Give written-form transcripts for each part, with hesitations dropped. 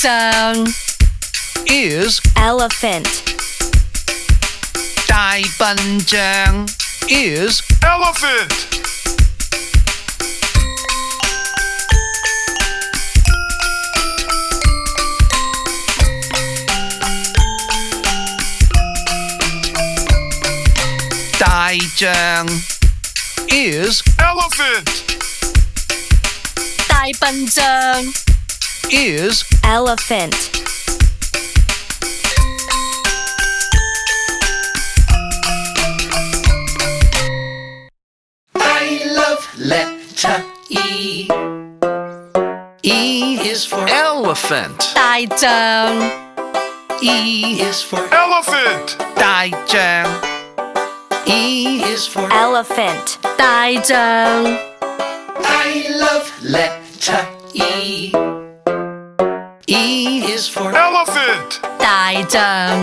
象 is elephant, 大笨象 is elephant, elephant 大象 is elephant, 大笨象 is elephant, I love letter E. E is for elephant. 大象 E is for elephant, 大象。E is for elephant, 大象 I love letter E. E is for elephant, 大象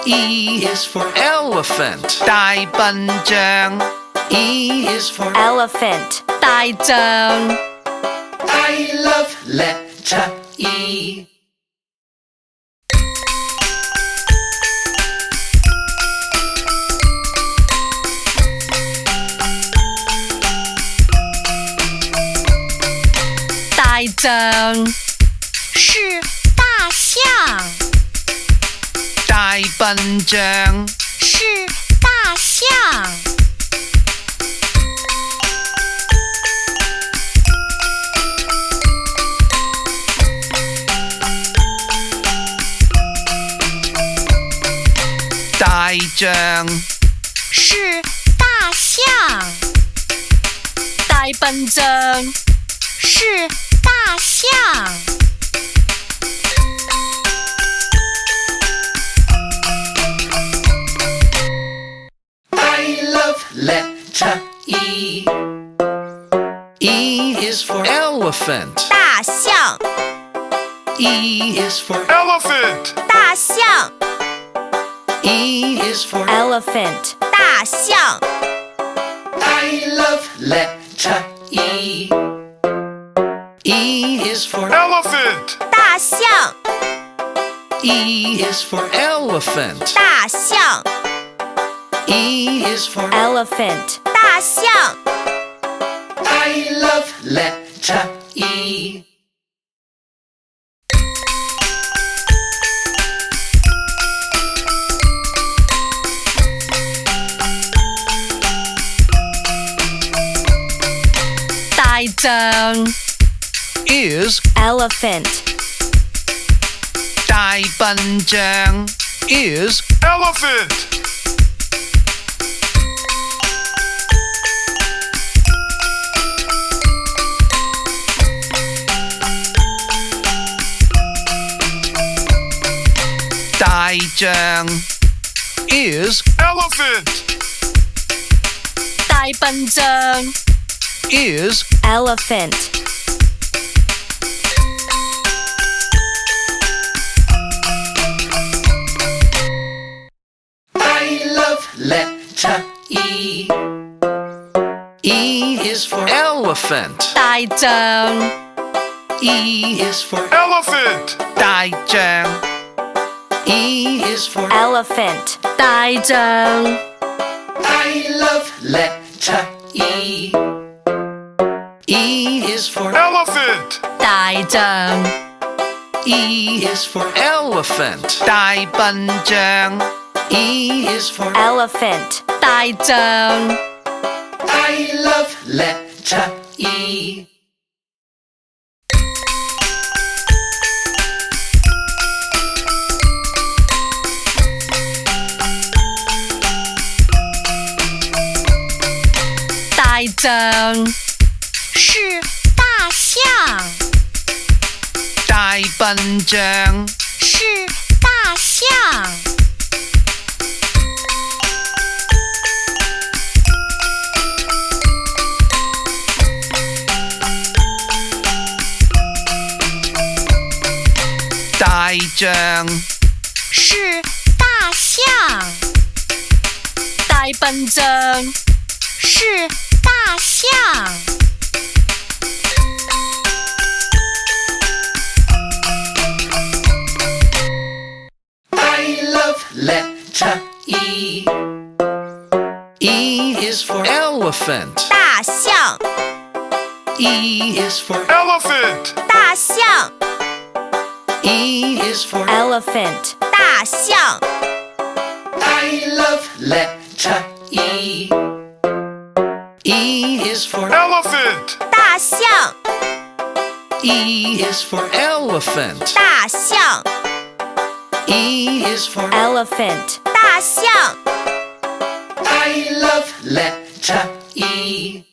E is for elephant. 大笨象 E is for elephant, 大象 I love letter E. "大象是大象，大笨象是大象。大象是大象，大笨象是大象。I love letter E. E is for elephant. 大象， E is for elephant, 大象， E is for elephant, 大象， I love letter E. E is for elephant, 大象， E is for elephant. 大象， E is for elephant, 大象。 I love letter E. "大象 is elephant, 大笨象 is elephant, "大象 is elephant, 大笨象 is elephant, I love letter E. E is for elephant. 大象， E is for elephant, 大象。E is for elephant, 大象， I love letter E. E is for elephant, 大象， E is for elephant. 大笨象 E is for elephant, 大象。 I love letter E. "大象是大象，大笨象是大象。大象是大象，大笨象是大象。E. E is for elephant. 大象 E is for elephant, 大象 E is for elephant, 大象 I love letter E. E is for elephant, 大象 E is for elephant. 大象 E is for elephant, 大象 I love letter E.